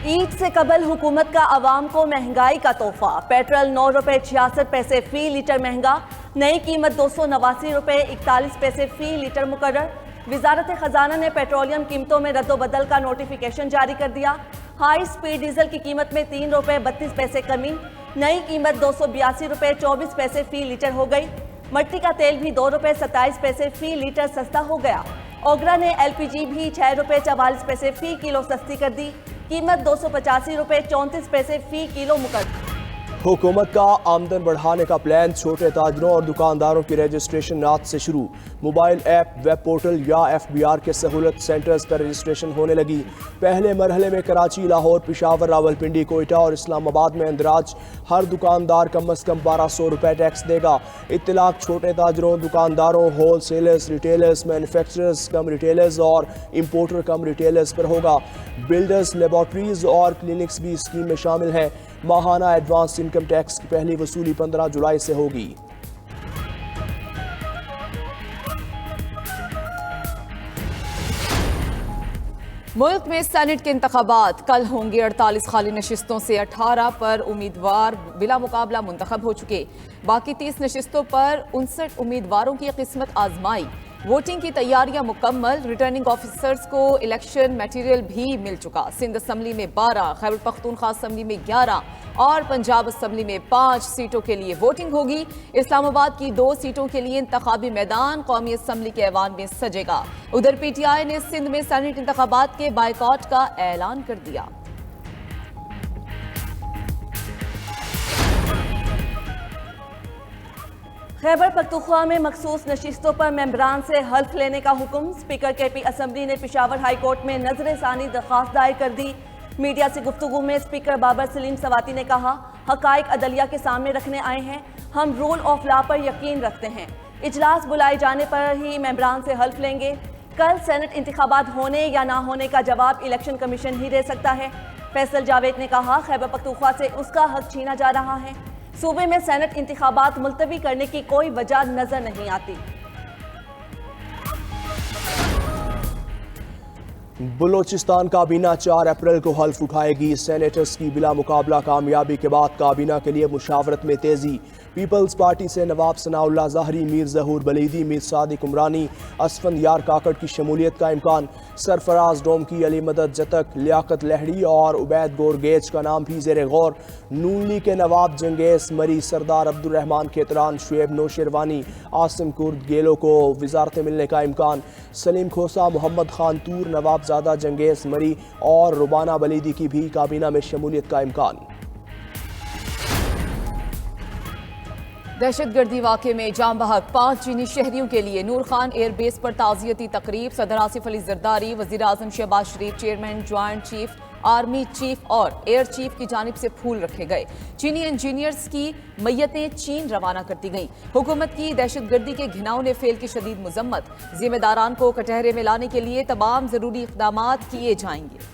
ईद से कबल हुकूमत का आवाम को महंगाई का तोहफा। पेट्रोल 9 रुपए 66 पैसे फी लीटर महंगा। नई कीमत 289 रुपए 41 पैसे फी लीटर मुकर्रर। वजारत खजाना ने पेट्रोलियम कीमतों में रद्दोबदल का नोटिफिकेशन जारी कर दिया। हाई स्पीड डीजल की कीमत में 3 रुपए 32 पैसे कमी। नई कीमत 282 रुपए 24 पैसे फी लीटर हो गई। मट्टी का तेल भी 2 रुपए 27 पैसे फी लीटर सस्ता हो गया। ओगरा ने LPG भी 6 रुपए 44 पैसे फी किलो सस्ती कर दी। कीमत 285 रुपए 34 पैसे फी किलो मुकर्रर। हुकूमत का आमदन बढ़ाने का प्लान। छोटे ताजरों और दुकानदारों की रजिस्ट्रेशन आज से शुरू। मोबाइल ऐप, वेब पोर्टल या FBR के सहूलत सेंटर्स पर रजिस्ट्रेशन होने लगी। पहले मरहले में कराची, लाहौर, पेशावर, रावलपिंडी, कोयटा और इस्लामाबाद में इंदराज। हर दुकानदार कम अज़ कम 1200 रुपये टैक्स देगा। इत्तलाक छोटे ताजरों, दुकानदारों, होल सेलर्स, रिटेलर्स, मैन्युफैक्चरर्स कम रिटेलर्स और इम्पोर्टर कम रिटेलर्स पर होगा। बिल्डर्स, लेबॉर्ट्रीज और क्लिनिक्स भी स्कीम में शामिल हैं। माहाना एडवांस इनकम टैक्स की पहली वसूली 15 जुलाई से होगी। मुल्क में सेनेट के इंतखाबात कल होंगे। 48 खाली नशिस्तों से 18 पर उम्मीदवार बिला मुकाबला मुंतखब हो चुके। बाकी 30 नशिस्तों पर 59 उम्मीदवारों की किस्मत आजमाई। वोटिंग की तैयारियां मुकम्मल। रिटर्निंग ऑफिसर्स को इलेक्शन मटेरियल भी मिल चुका। सिंध असम्बली में 12, खैबर पख्तूनख्वा असम्बली में 11 और पंजाब असम्बली में 5 सीटों के लिए वोटिंग होगी। इस्लामाबाद की 2 सीटों के लिए इंतखाबी मैदान कौमी असम्बली के ऐवान में सजेगा। उधर PTI ने सिंध में सेनेट इंतखाबात के बायकॉट का ऐलान कर दिया। खैबर पख्तूनख्वा में मखसूस नशिस्तों पर मेंबरान से हल्फ लेने का हुक्म। स्पीकर KP असम्बली ने पेशावर हाई कोर्ट में नजर-ए-सानी दरख्वास्त दायर कर दी। मीडिया से गुफ्तगू में स्पीकर बाबर सलीम सवाती ने कहा, हकाइक अदलिया के सामने रखने आए हैं। हम रूल ऑफ लॉ पर यकीन रखते हैं। इजलास बुलाए जाने पर ही मेंबरान से हल्फ लेंगे। कल सेनेट इंतखाबात होने या ना होने का जवाब इलेक्शन कमीशन ही दे सकता है। फैसल जावेद ने कहा, खैबर पख्तूनख्वा से उसका हक छीना जा रहा है। सूबे में सेनेट इंतखाबात मुलतवी करने की कोई वजह नजर नहीं आती। बलोचिस्तान काबीना 4 अप्रैल को हल्फ उठाएगी। सेनेटर्स की बिला मुकाबला कामयाबी के बाद काबीना के लिए मुशावरत में तेजी। पीपल्स पार्टी से नवाब सनाउल्लाह ज़ाहरी, मीर ज़हूर बलीदी, मीर सादिक उमरानी, असफंद यार काकड़ की शमूलियत का इम्कान। सरफराज डोम की, अली मदद जतक, लियाकत लहड़ी और उबैद गोरगेज का नाम भी ज़ेर गौर। नून लीग के नवाब जंगेस मरी, सरदार अब्दुर्रहमान खेतरान, शुएब नौशेरवानी, आसिम कुर्द गेलो को वजारतें मिलने का इम्कान। सलीम खोसा, मोहम्मद खान तूर, नवाबजादा जंगेस मरी और रुबाना बलीदी की भी काबीना में शमूलियत का इम्कान। दहशतगर्दी वाक़े में जाम बहक 5 चीनी शहरियों के लिए नूर खान एयरबेस पर ताज़ियती तकरीब। सदर आसिफ अली जरदारी, वज़ीर आज़म Shehbaz Sharif, chairman, joint chief, army chief और एयर चीफ की जानिब से फूल रखे गए। चीनी इंजीनियर्स की मैयतें चीन रवाना कर दी गई। हुकूमत की दहशतगर्दी के घिनौने फेल की शदीद मजम्मत। जिम्मेदारान को कटहरे में लाने के लिए तमाम ज़रूरी इक़दाम किए जाएंगे।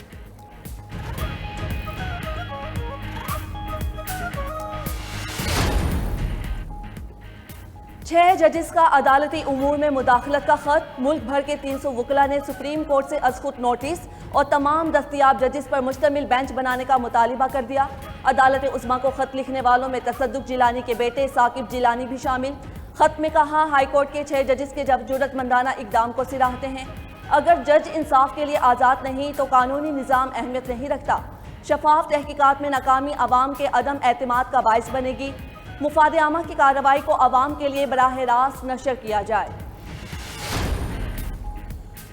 6 जजेस का अदालती उमूर में मुदाखलत का खत। मुल्क भर के 300 वकला ने सुप्रीम कोर्ट से अज़खुद नोटिस और तमाम दस्तयाब जजेस पर मुश्तमिल बेंच बनाने का मुतालिबा कर दिया। अदालत उस्मा को खत लिखने वालों में तसद्दुक़ जिलानी के बेटे साकिब जिलानी भी शामिल। खत में कहा, हाई कोर्ट के 6 जजेस के जब जुर्रतमंदाना इकदाम को सिराहते हैं। अगर जज इंसाफ के लिए आज़ाद नहीं तो कानूनी निज़ाम अहमियत नहीं रखता। शफाफ तहकीकात में नाकामी अवाम के अदम एतमाद का बाइस बनेगी। मुफाद आमा की कार्रवाई को अवाम के लिए बराह रास्त नशर किया जाए।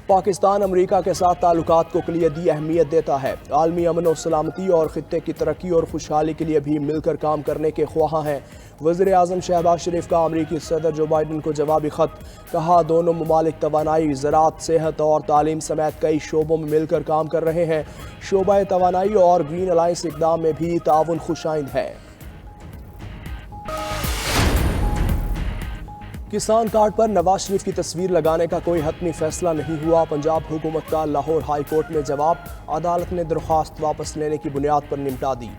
पाकिस्तान अमरीका के साथ ताल्लुकात को कलीदी अहमियत देता है। आलमी अमन और सलामती और खित्ते की तरक्की और खुशहाली के लिए भी मिलकर काम करने के ख्वाह हैं। वज़ीर आज़म शहबाज शरीफ का अमरीकी सदर जो बाइडन को जवाबी खत। कहा, दोनों ममालिक तवानाई, ज़राअत, सेहत और तालीम समेत कई शोबों में मिलकर काम कर रहे हैं। शोबा तवानाई और ग्रीन अलायंस इक़दाम में भी ताउन खुशाइंद है। किसान कार्ड पर नवाज शरीफ की तस्वीर लगाने का कोई हतमी फैसला नहीं हुआ। पंजाब हुकूमत का लाहौर हाई कोर्ट में जवाब। अदालत ने दरख्वास्त वापस लेने की बुनियाद पर निपटा दी।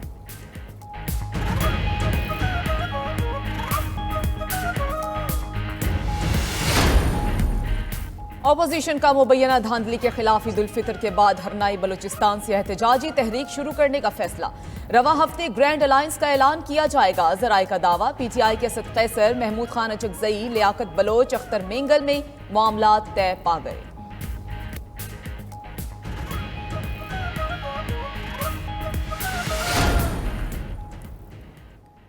ऑपोजिशन का मुबैना धांधली के खिलाफ ईद उल फितर के बाद हरनाई बलूचिस्तान से एहतजाजी तहरीक शुरू करने का फैसला। रवा हफ्ते ग्रैंड अलायंस का ऐलान किया जाएगा। जराए का दावा, पीटीआई के असद कैसर, महमूद खान अचकजई, लियाकत बलोच, अख्तर मेंगल में मामला तय पा गए।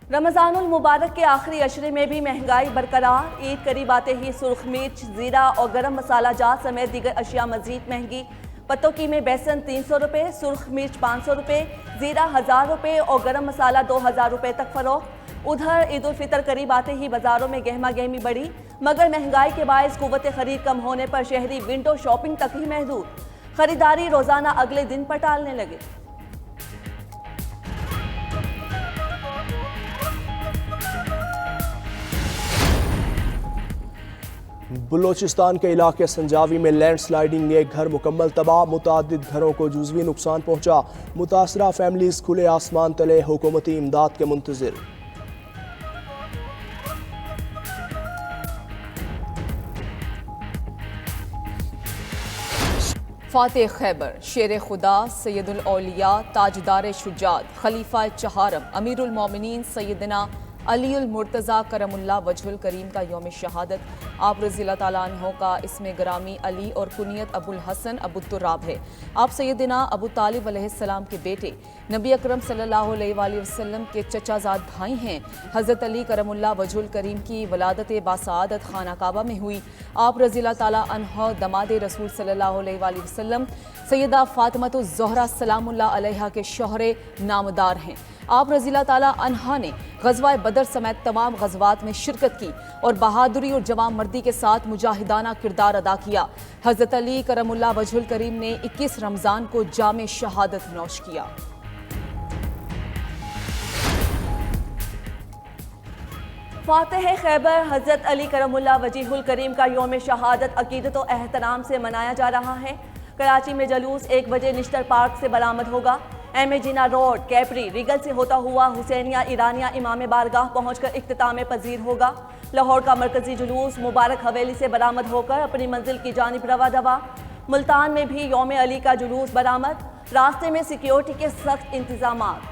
रमजानुल मुबारक के आखिरी अशरे में भी महंगाई बरकरार। ईद करीब आते ही सुर्ख मिर्च, जीरा और गरम मसाला जात समेत दीगर अशिया मजीद महंगी। पत्तों की में बेसन 300 रुपये, सुर्ख मिर्च 500 रुपये, जीरा 1000 रुपये और गरम मसाला 2000 रुपये तक फरोख्त। उधर ईद उल फितर करीब आते ही बाजारों में गहमा गहमी बढ़ी, मगर महंगाई के बायस कुव्वत खरीद कम होने पर शहरी विंडो शॉपिंग तक ही महदूद। खरीदारी रोजाना अगले दिन पर टालने लगे। बलूचिस्तान के इलाके संजावी में लैंडस्लाइडिंग, एक घर मुकम्मल तबाह, मुतादिद घरों को जुज़वी नुकसान पहुंचा। मुतासरा फैमिलीज खुले आसमान तले हुकूमती इमदाद के मुंतजिर। फातेह खैबर, शेर खुदा, सैयदुल औलिया, ताजदार शुजात, खलीफा चहारम, अमीरुल मोमिनीन सैयदना अलीउल मुर्तज़ा करमुल्लाह वजहुल करीम का यौम शहादत। आप रज़ियल्लाहु ताला अन्हो का इसमें ग्रामी अली और कुनियत अबुल हसन अबुत्तुराब है। आप सैयदना अबू तालिब अलैहिस्सलाम के बेटे, नबी अकरम सल्लल्लाहु अलैहि वसल्लम के चचाजाद भाई हैं। हज़रत अली करमुल्लाह वजहुल करीम की वलादत बासआदत खाना काबा में हुई। आप रज़ियल्लाहु ताला अन्हो दमाद रसूल सल्लल्लाहु अलैहि वसल्लम सैयदा फ़ातिमतुज़ ज़हरा सलामुल्लाह अलैहा के शौहरे नामदार हैं। आप रज़ियल्लाहु ताला अन्हा ने ग़ज़वा बदर समेत तमाम ग़ज़वात में शिरकत की और बहादुरी और जवान मर्दी के साथ मुजाहिदाना किरदार अदा किया। हज़रत अली करमुल्लाह वजहुल करीम ने 21 रमज़ान को जामे शहादत नौश किया। फातेह खैबर हज़रत अली करमुल्लाह वजहुल करीम का यौम शहादत अकीदत और एहतराम से मनाया जा रहा है। कराची में जलूस 1 बजे निश्तर पार्क से बरामद होगा। M A Jinnah road, Capri, Regal से होता हुआ हुसैनिया ईरानिया इमाम बारगाह पहुंचकर इख्तिताम पजीर होगा। लाहौर का मरकजी जुलूस मुबारक हवेली से बरामद होकर अपनी मंजिल की जानिब रवा दवा। मुल्तान में भी यौम अली का जुलूस बरामद, रास्ते में सिक्योरिटी के सख्त इंतजामात।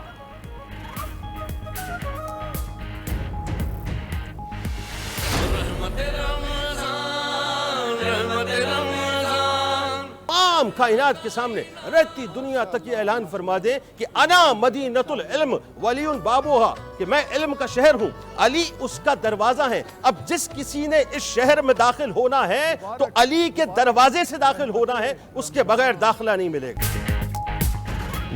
कायनात के सामने रहती दुनिया तक ये ऐलान फरमा दे कि अना मदीनतुल इल्म वलीउन बाबूहा, कि मैं इल्म का शहर हूँ, अली उसका दरवाजा है। अब जिस किसी ने इस शहर में दाखिल होना है तो अली के दरवाजे से दाखिल होना है, उसके बगैर दाखिला नहीं मिलेगा।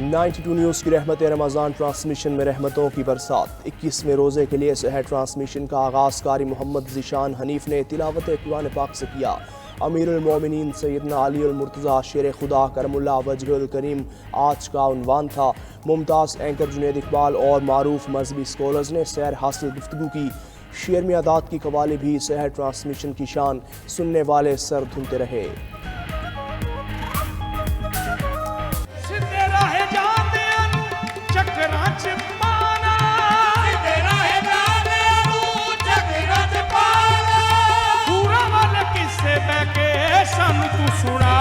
92 न्यूज़ की रहमत रमज़ान ट्रांसमिशन में रहमतों की बरसात। 21वें रोज़े के लिए सहर ट्रांसमिशन का आगाज़ कारी मोहम्मद ज़ीशान हनीफ ने तिलावत कुरान पाक से किया। अमीरुल मोमिनीन सैयदना अलीउल मुर्तज़ा शेर खुदा करमुल्लाह वजहुल करीम आज का उन्वान था। मुमताज़ एंकर जुनैद इकबाल और मारूफ मजहबी स्कॉलर्स ने सैर हासिल गुफ्तगू की। शेर में आदात की कवाली भी सहर ट्रांसमिशन की शान, सुनने वाले सर धुनते रहे। ਸਾਨੂੰ ਤੂੰ ਸੁਣਾ